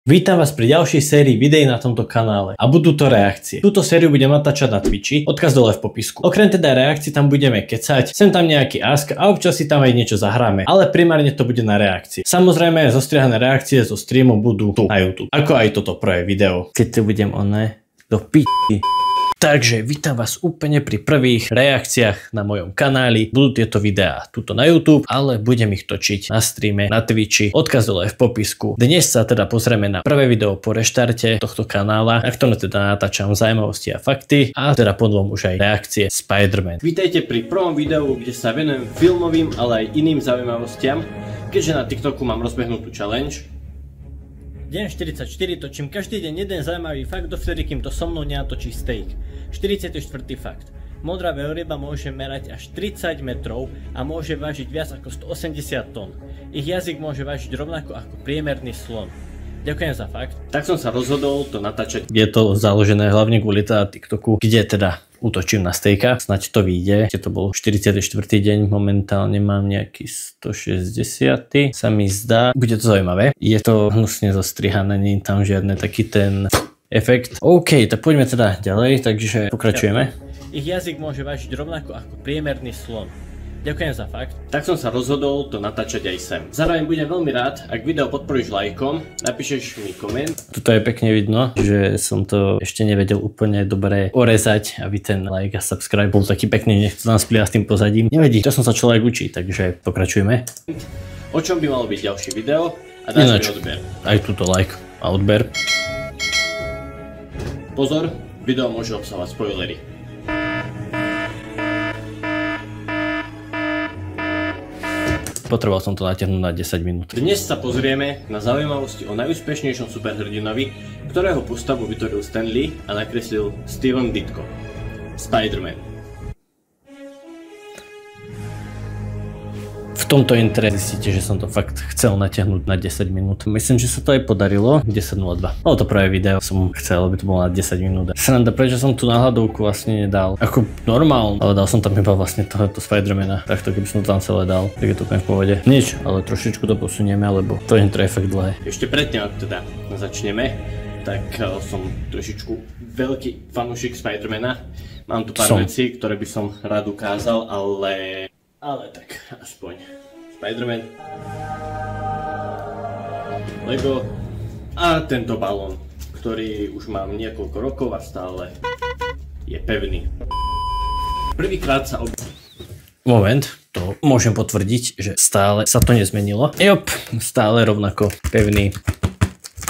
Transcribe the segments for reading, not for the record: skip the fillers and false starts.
Vítam vás pri ďalšej sérii videí na tomto kanále a budú to reakcie. Túto sériu budem natáčať na Twitchi, odkaz dole v popisku. Okrem teda reakcií tam budeme kecať, sem tam nejaký ask a občas si tam aj niečo zahráme, ale primárne to bude na reakcie. Samozrejme zostrihané reakcie zo streamu budú tu na YouTube, ako aj toto prvé video. Keď to budem do piči. Takže vítam vás úplne pri prvých reakciách na mojom kanáli. Budú tieto videá tuto na YouTube, ale budem ich točiť na streame, na Twitchi. Odkaz dole v popisku. Dnes sa teda pozrieme na prvé video po reštarte tohto kanála, na ktorom teda natáčam zaujímavosti a fakty a teda potom už aj reakcie Spider-Man. Vítajte pri prvom videu, kde sa venujem filmovým, ale aj iným zaujímavostiam, keďže na TikToku mám rozbehnutú challenge. Deň 44, točím každý deň jeden zaujímavý fakt, dovtedy kým to so mnou nenatočí steak. 44. fakt. Modrá veľryba môže merať až 30 metrov a môže vážiť viac ako 180 tón. Ich jazyk môže vážiť rovnako ako priemerný slon. Ďakujem za fakt. Tak som sa rozhodol to natáčať. Je to založené hlavne kvôli teda TikToku, kde teda útočím na stejka, snaď to vyjde. To bol 44. deň, momentálne mám nejaký 160. sa mi zdá. Bude to zaujímavé. Je to hnusne zostrihané, nie je tam žiadne taký ten efekt. OK, tak poďme teda ďalej, takže pokračujeme. Ich jazyk môže vážiť rovnako ako priemerný slon. Ďakujem za fakt. Tak som sa rozhodol to natáčať aj sem. Zároveň budem veľmi rád, ak video podporíš lajkom, napíšeš mi koment. Tuto je pekne vidno, že som to ešte nevedel úplne dobre orezať, aby ten like a subscribe bol taký pekný, nech to nám splíha s tým pozadím. Nevedí, to som sa človek učí, takže pokračujeme. O čom by malo byť ďalšie video a dáš mi odber. Aj túto like a odber. Pozor, video môže obsahovať spoilery. Potreboval som to natiahnuť na 10 minút. Dnes sa pozrieme na zaujímavosti o najúspešnejšom superhrdinovi, ktorého postavu vytvoril Stan Lee a nakreslil Steven Ditko. Spider-Man. V tomto intre zistíte, že som to fakt chcel natiahnuť na 10 minút. Myslím, že sa to aj podarilo. 10.02. Bolo to prvé video, som chcel, aby to bolo na 10 minút. Sranda, prečo som tu náhľadovku vlastne nedal? Ako normálne, ale dal som tam iba vlastne tohoto Spider-Mana. Takto keby som to tam celé dal, tak je to úplne v pohode. Nič, ale trošičku to posunieme, lebo to intro je fakt dlhé. Ešte predtým, ak teda začneme, tak som trošičku veľký fanúšik Spider-Mana. Mám tu pár vecí, ktoré by som rád ukázal, ale tak aspoň Spider-Man, Lego a tento balón, ktorý už mám niekoľko rokov a stále je pevný. Prvýkrát sa Moment, to môžem potvrdiť, že stále sa to nezmenilo. Jop, stále rovnako pevný.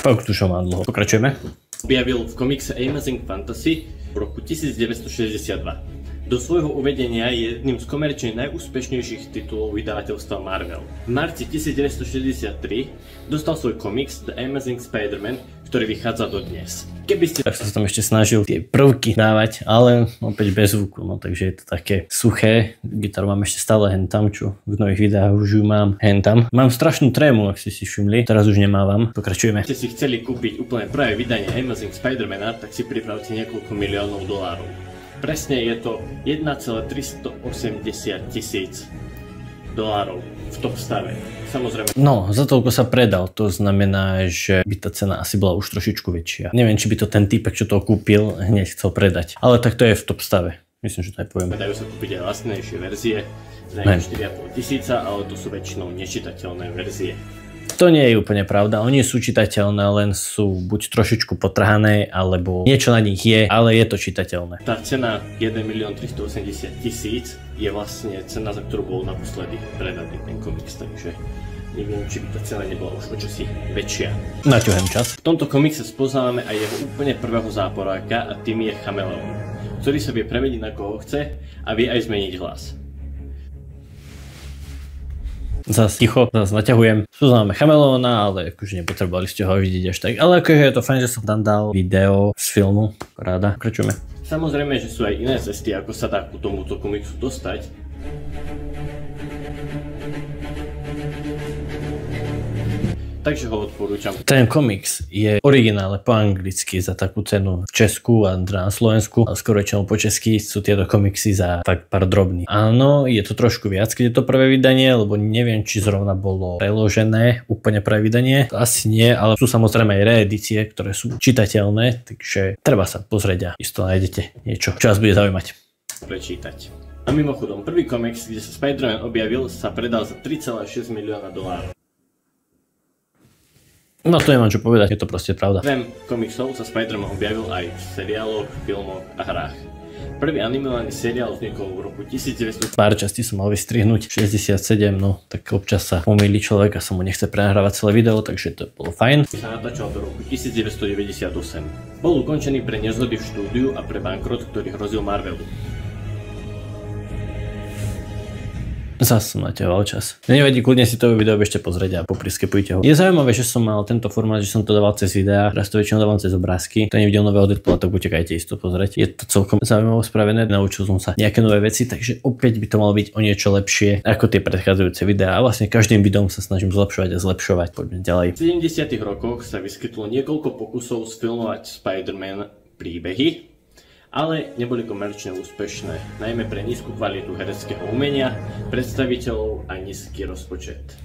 Pak už ho mám dlho. Pokračujeme. Objavil v komikse Amazing Fantasy v roku 1962. Do svojho uvedenia je jedným z komerčne najúspešnejších titulov vydavateľstva Marvel. V marci 1963 dostal svoj komiks The Amazing Spider-Man, ktorý vychádza dodnes. Keby ste... Tak som sa tam ešte snažil tie prvky dávať, ale opäť bez zvuku, no takže je to také suché. Gitaru mám ešte stále hentam, čo v nových videách už ju mám hentam. Mám strašnú trému, ak ste si všimli, teraz už nemávam. Pokračujeme. Ak ste si chceli kúpiť úplne prvé vydanie Amazing Spider-Mana, tak si pripravte niekoľko miliónov dolárov. Presne je to 1,380 tisíc dolárov v top stave. Samozrejme. No, za toľko sa predal, to znamená, že by tá cena asi bola už trošičku väčšia. Neviem, či by to ten týpek, čo to kúpil, hneď chcel predať. Ale tak to je v top stave. Myslím, že to aj poviem. Dajú sa kúpiť aj lacnejšie verzie za 4,5 tisíca, ale to sú väčšinou nečitateľné verzie. To nie je úplne pravda, oni sú čitateľné, len sú buď trošičku potrhané, alebo niečo na nich je, ale je to čitateľné. Tá cena 1 380 000 je vlastne cena, za ktorú bol naposledy predaný ten komiks, takže neviem, či by tá cena nebola už o čosi väčšia. Naťuhem čas. V tomto komikse spoznávame aj jeho úplne prvého záporáka a tým je chameleón, ktorý sa vie premeniť na koho chce a vie aj zmeniť hlas. Zas ticho, zas naťahujem. Poznáme chameleóna, ale akože nepotrebovali ste ho vidieť až tak. Ale akože je to fajn, že som tam dal video z filmu. Ráda. Pokračujeme. Samozrejme, že sú aj iné cesty, ako sa dá ku tomuto komiksu dostať. takže ho odporúčam. Ten komiks je originále po anglicky za takú cenu v Česku a na Slovensku, ale skoro väčšinou po česky sú tieto komiksy za fakt pár drobný. Áno, je to trošku viac, keď je to prvé vydanie, lebo neviem, či zrovna bolo preložené úplne prvé vydanie. Asi nie, ale sú samozrejme aj reedície, ktoré sú čitateľné, takže treba sa pozrieť a isto nájdete niečo, čo vás bude zaujímať prečítať. A mimochodom, prvý komiks, kde sa Spider-Man objavil, sa predal za 3,6 milióna $. No to nemám čo povedať, je to proste pravda. Krem komiksov sa Spider-Man objavil aj v seriáloch, filmoch a hrách. Prvý animovaný seriál vznikol v roku 1900. Pár častí som mal vystrihnúť, 67, no tak občas sa pomýli človek a sa mu nechce prenahrávať celé video, takže to bolo fajn. Sa natáčal do roku 1998. Bol ukončený pre nezhody v štúdiu a pre bankrot, ktorý hrozil Marvelu. Zas som naťahoval čas. Nevadí, kľudne si to video ešte pozrieť a popriskepujte ho. Je zaujímavé, že som mal tento formát, že som to dával cez videá, raz to väčšinou dávam cez obrázky. Kto nevidel nového Deadpoola, tak utekajte isto pozrieť. Je to celkom zaujímavé spravené, naučil som sa nejaké nové veci, takže opäť by to malo byť o niečo lepšie ako tie predchádzajúce videá a vlastne každým videom sa snažím zlepšovať a zlepšovať. Poďme ďalej. V 70. rokoch sa vyskytlo niekoľko pokusov sfilmovať Spider-Man príbehy, ale neboli komerčne úspešné, najmä pre nízku kvalitu hereckého umenia, predstaviteľov a nízky rozpočet.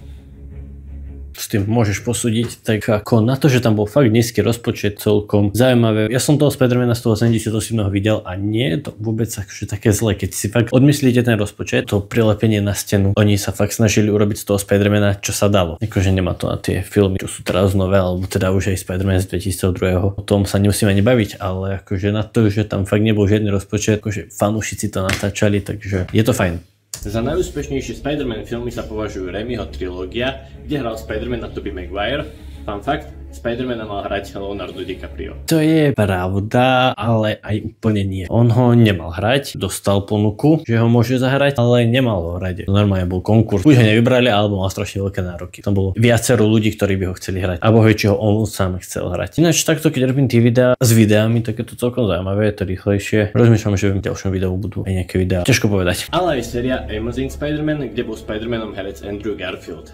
S tým môžeš posúdiť, tak ako na to, že tam bol fakt nízky rozpočet, celkom zaujímavé. Ja som toho Spider-Mana z toho 78. videl a nie je to vôbec také zlé, keď si fakt odmyslíte ten rozpočet, to prilepenie na stenu. Oni sa fakt snažili urobiť z toho Spider-Mana, čo sa dalo. Akože nemá to na tie filmy, čo sú teraz nové, alebo teda už aj Spider-Man z 2002. O tom sa nemusíme ani baviť, ale akože na to, že tam fakt nebol žiadny rozpočet, akože fanúšici to natáčali, takže je to fajn. Za najúspešnejšie Spider-Man filmy sa považujú Raimiho trilógia, kde hral Spider-Man a Tobey Maguire. Fun fact, Spider-Mana mal hrať Leonardo DiCaprio. To je pravda, ale aj úplne nie. On ho nemal hrať, dostal ponuku, že ho môže zahrať, ale nemal ho hrať. Normálne bol konkurs. Buď ho nevybrali, alebo mal strašne veľké nároky. Tam bolo viacero ľudí, ktorí by ho chceli hrať. A bohvie, či ho on sám chcel hrať. Ináč takto, keď robím tie videá s videami, tak je to celkom zaujímavé, je to rýchlejšie. Rozmýšľam, že v ďalšom videu budú aj nejaké videá. Ťažko povedať. Ale aj séria Amazing Spider-Man, kde bol Spider-Manom herec Andrew Garfield.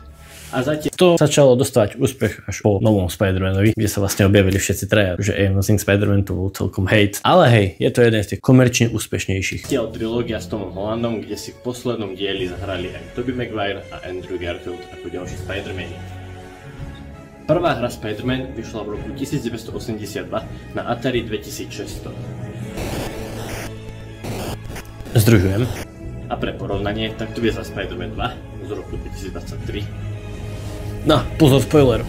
A zatiaľ to začalo dostávať úspech až po novom Spider-Manovi, kde sa vlastne objavili všetci traja, že Amazing Spider-Man to bol celkom hate. Ale hej, je to jeden z tých komerčne úspešnejších. Zatiaľ trilógia s Tomom Hollandom, kde si v poslednom dieli zahrali aj Tobey Maguire a Andrew Garfield ako ďalší Spider-Mani. Prvá hra Spider-Man vyšla v roku 1982 na Atari 2600. Združujem. A pre porovnanie, tak to je za Spider-Man 2 z roku 2023. No, pozor, spoiler.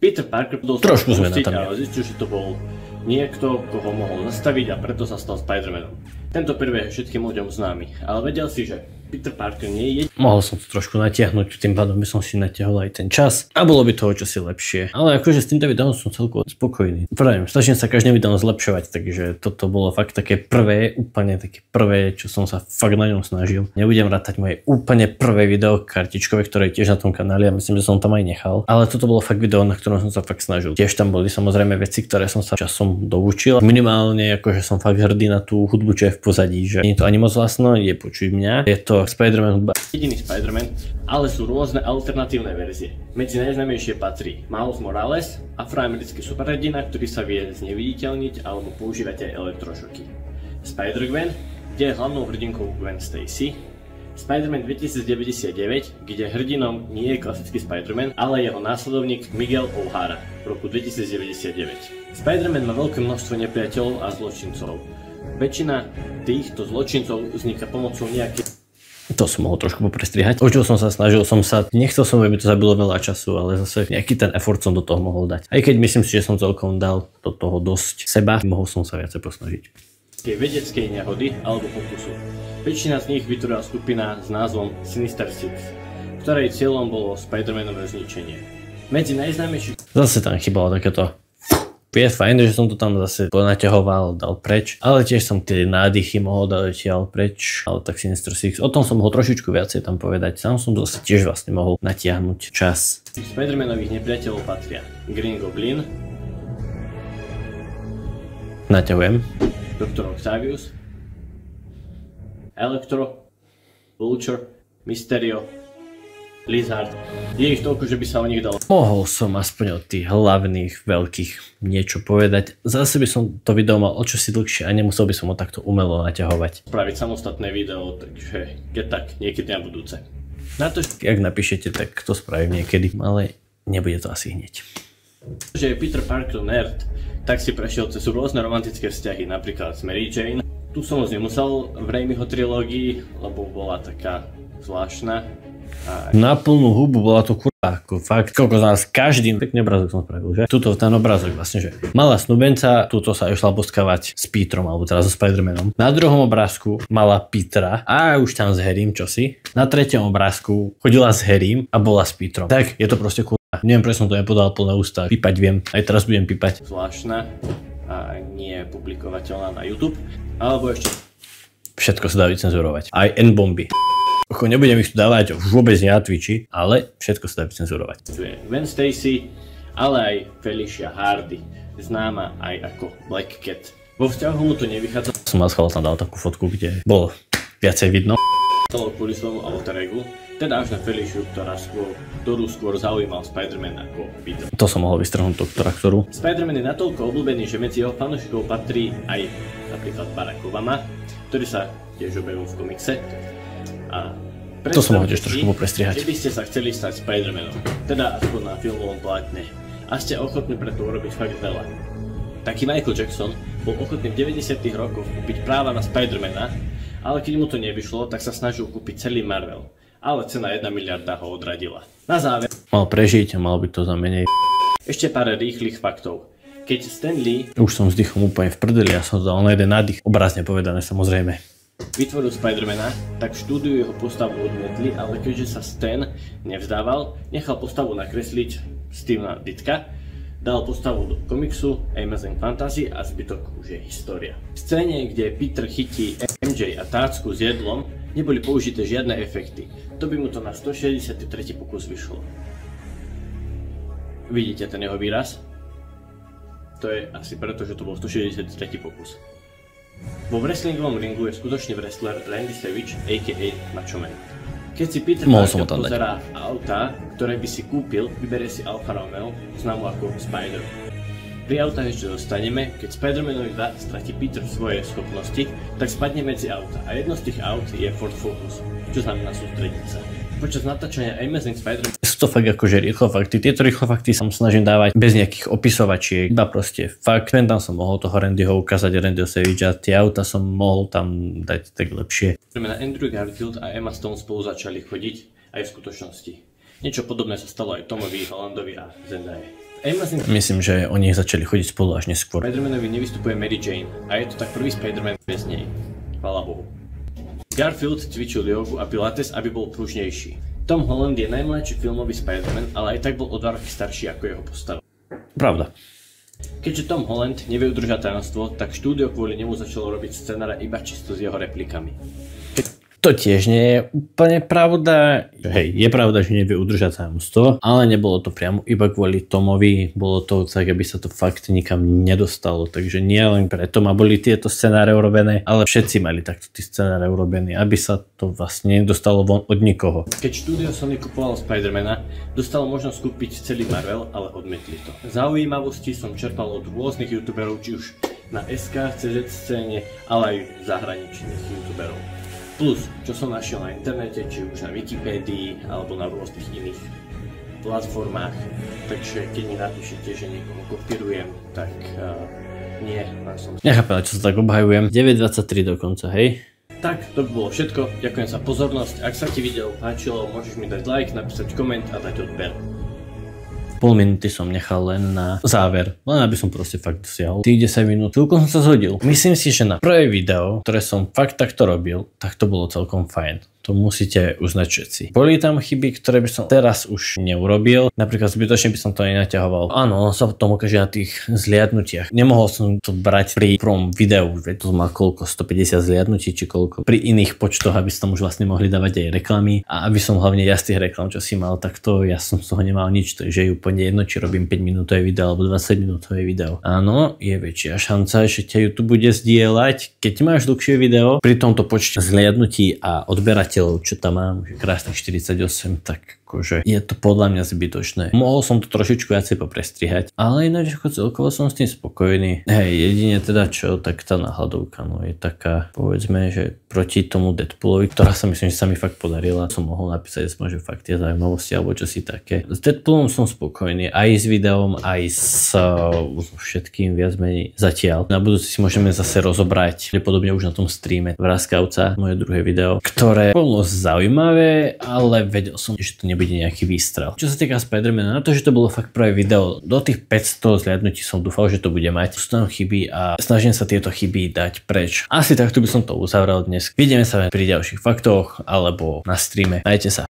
Peter Parker trošku sme na tam, ale zistil, že to bol niekto, koho mohol zastaviť a preto sa stal Spider-Manom. Tento príbeh je všetkým ľuďom známy, ale vedel si, že Peter Parker nie je. Mohol som to trošku natiahnuť, tým pádom by som si natiahol aj ten čas a bolo by toho čosi lepšie. Ale akože s týmto videom som celkovo spokojný. Pravím, snažím sa každým videom zlepšovať, takže toto bolo fakt také prvé, úplne také prvé, čo som sa fakt na ňom snažil. Nebudem rátať moje úplne prvé video kartičkové, ktoré je tiež na tom kanáli a myslím, že som tam aj nechal. Ale toto bolo fakt video, na ktorom som sa fakt snažil. Tiež tam boli samozrejme veci, ktoré som sa časom doučil. Minimálne akože som fakt hrdý na tú hudbu, čo je v pozadí, že nie je to ani moc vlastno, je počuť mňa. Je to Spider-Man hudba. Jediný Spider-Man, ale sú rôzne alternatívne verzie. Medzi najznámejšie patrí Miles Morales, afroamerický superhrdina, ktorý sa vie zneviditeľniť alebo používať aj elektrošoky. Spider-Gwen, kde je hlavnou hrdinkou Gwen Stacy. Spider-Man 2099, kde hrdinom nie je klasický Spider-Man, ale jeho následovník Miguel O'Hara v roku 2099. Spider-Man má veľké množstvo nepriateľov a zločincov. Väčšina týchto zločincov vzniká pomocou nejakej... To som mohol trošku poprestrihať. O čo som sa snažil, nechcel som, aby mi to zabilo veľa času, ale zase nejaký ten effort som do toho mohol dať. Aj keď myslím si, že som celkom dal do toho dosť seba, mohol som sa viacej posnažiť. Vedeckej nehody alebo pokusu. Väčšina z nich vytvorila skupina s názvom Sinister Six, ktorej cieľom bolo Spider-Manové zničenie. Medzi najznámejších... Zase tam chýbalo takéto... Je fajn, že som to tam zase ponaťahoval, dal preč, ale tiež som tie nádychy mohol dať preč, ale tak Sinister Six, o tom som mohol trošičku viacej tam povedať, sám som zase tiež vlastne mohol natiahnuť čas. Spider-Manových nepriateľov patria Green Goblin, naťahujem, Dr. Octavius, Electro, Vulture, Mysterio, Lizard. Je ich toľko, že by sa o nich dalo. Mohol som aspoň od tých hlavných veľkých niečo povedať. Zase by som to video mal o čosi dlhšie a nemusel by som ho takto umelo naťahovať. Spraviť samostatné video, takže keď tak, niekedy na budúce. Na to, ak napíšete, tak to spravím niekedy, ale nebude to asi hneď. Že je Peter Parker nerd, tak si prešiel cez rôzne romantické vzťahy, napríklad s Mary Jane. Tu som moc nemusel v Raimiho trilógii, lebo bola taká zvláštna. Na plnú hubu bola to kurva, ako fakt, koľko z nás každým, pekný obrazok som spravil, že? Tuto ten obrazok vlastne, že mala snúbenca, tuto sa išla boskavať s Petrom, alebo teraz so Spider-Manom. Na druhom obrázku mala Petra a už tam s Harrym čosi. Na treťom obrázku chodila s Harrym a bola s Petrom. Tak, je to proste kurva. Neviem, prečo som to nepodal plné ústa. Pípať viem, aj teraz budem pípať. Zvláštna a nie publikovateľná na YouTube, alebo ešte všetko sa dá vycenzurovať. Aj N-bomby. Nebudem ich tu dávať už vôbec na Twitchi, ale všetko sa dá vycenzurovať. Tu je Gwen Stacy, ale aj Felicia Hardy, známa aj ako Black Cat. Vo vzťahu mu to nevychádza. Som mal schvál tam dal takú fotku, kde bolo viacej vidno. Kvôli svojmu alter egu, teda až na Feliciu, ktorú skôr zaujímal Spider-Man ako Peter. To som mohol vystrhnúť doktora, ktorú. Spider-Man je natoľko obľúbený, že medzi jeho fanúšikov patrí aj napríklad Barack Obama, ktorý sa tiež objavil v komikse. A to som mohol tiež trošku poprestrihať. Keby ste sa chceli stať Spider-Manom, teda aspoň na filmovom plátne, a ste ochotní pre to urobiť fakt veľa. Taký Michael Jackson bol ochotný v 90. rokoch kúpiť práva na Spider-Mana, ale keď mu to nevyšlo, tak sa snažil kúpiť celý Marvel. Ale cena 1 miliarda ho odradila. Na záver mal prežiť a mal by to za menej. Ešte pár rýchlych faktov. Keď Stan Lee, už som s dýchom úplne v prdeli, ja som dal na jeden nádych, obrazne povedané samozrejme, vytvoril Spider-Mana, tak štúdiu jeho postavu odmietli, ale keďže sa Stan nevzdával, nechal postavu nakresliť Stevena Dittka, dal postavu do komiksu Amazing Fantasy a zbytok už je história. V scéne, kde Peter chytí MJ a tácku s jedlom, neboli použité žiadne efekty. To by mu to na 163. pokus vyšlo. Vidíte ten jeho výraz? To je asi preto, že to bol 163. pokus. Vo wrestlingovom ringu je skutočný wrestler Randy Savage, a.k.a. Macho Man. Keď si Peter Parker pozerá auta, ktoré by si kúpil, vyberie si Alfa Romeo, známu ako Spider. Pri autách ešte dostaneme, keď Spider-Manovi stratí Peter svoje schopnosti, tak spadne medzi auta a jedno z tých aut je Ford Focus, čo znamená sústrediť sa. Počas natáčania Amazing Spider-Man sú to fakt akože rýchlo fakty. Tieto rýchlo fakty sa snažím dávať bez nejakých opisovačiek, iba proste fakt. Tam som mohol toho Randyho ukázať, Randyho Savagea, tie auta som mohol tam dať tak lepšie. Andrew Garfield a Emma Stone spolu začali chodiť aj v skutočnosti. Niečo podobné sa stalo aj Tomovi Hollandovi a Zendaya. Myslím, že oni začali chodiť spolu až neskôr. Spider-Manovi nevystupuje Mary Jane a je to tak prvý Spider-Man bez nej. Chvála Bohu. Garfield cvičil jogu a pilates, aby bol pružnejší. Tom Holland je najmladší filmový Spider-Man, ale aj tak bol o 2 roky starší ako jeho postava. Pravda. Keďže Tom Holland nevie udržať tajomstvo, tak štúdio kvôli nemu začalo robiť scenáre iba čisto s jeho replikami. To tiež nie je úplne pravda. Hej, je pravda, že nevie udržať tajomstvo, ale nebolo to priamo iba kvôli Tomovi, bolo to tak, aby sa to fakt nikam nedostalo. Takže nie len pre Toma boli tieto scenáre urobené, ale všetci mali takto tie scenáre urobené, aby sa to vlastne nedostalo von od nikoho. Keď štúdio Sony kupovalo Spider-Mana, dostalo možnosť kúpiť celý Marvel, ale odmietli to. Zaujímavosti som čerpal od rôznych youtuberov, či už na SK, CZ scéne, ale aj zahraničných youtuberov. Plus, čo som našiel na internete, či už na Wikipédii, alebo na rôznych iných platformách. Takže keď mi napíšete, že niekoho kopírujem, tak nie, som... Nechápem, čo sa tak obhajujem. 9.23 dokonca, hej? Tak, to by bolo všetko. Ďakujem za pozornosť. Ak sa ti video páčilo, môžeš mi dať like, napísať koment a dať odber. Pol minúty som nechal len na záver, len aby som proste fakt dosiahol tých 10 minút. Celkom som sa zhodil. Myslím si, že na prvé video, ktoré som fakt takto robil, tak to bolo celkom fajn. To musíte uznať všetci. Boli tam chyby, ktoré by som teraz už neurobil. Napríklad zbytočne by som to nenaťahoval. Áno, sa potom ukáže na tých zliadnutiach. Nemohol som to brať pri prvom videu, veď to má koľko, 150 zliadnutí či koľko. Pri iných počtoch, aby ste tam už vlastne mohli dávať aj reklamy a aby som hlavne ja z tých reklam, čo si mal, tak to ja som z toho nemal nič. Takže je úplne jedno, či robím 5 minútové video alebo 20 minútové video. Áno, je väčšia šanca, že ťa YouTube bude zdieľať, keď máš dlhšie video. Pri tomto počte zliadnutí a odberateľov, čo tam mám, krásnych 48, tak akože je to podľa mňa zbytočné. Mohol som to trošičku viacej poprestrihať, ale ináč ako celkovo som s tým spokojný. Hej, jedine teda čo, tak tá náhľadovka, no je taká, povedzme, že proti tomu Deadpoolovi, ktorá sa myslím, že sa mi fakt podarila, som mohol napísať že fakt tie zaujímavosti alebo čo si také. S Deadpoolom som spokojný, aj s videom, aj s všetkým viac menej zatiaľ. Na budúci si môžeme zase rozobrať, podobne už na tom streame Vraskavca, moje druhé video, ktoré bolo zaujímavé, ale vedel som, že to nebude nejaký výstrel. Čo sa týka Spidermana, na to, že to bolo fakt prvé video, do tých 500 zliadnutí som dúfal, že to bude mať. Sú tam chyby a snažím sa tieto chyby dať preč. Asi takto by som to uzavrel dnes. Vidíme sa pri ďalších faktoch alebo na streame. Majte sa.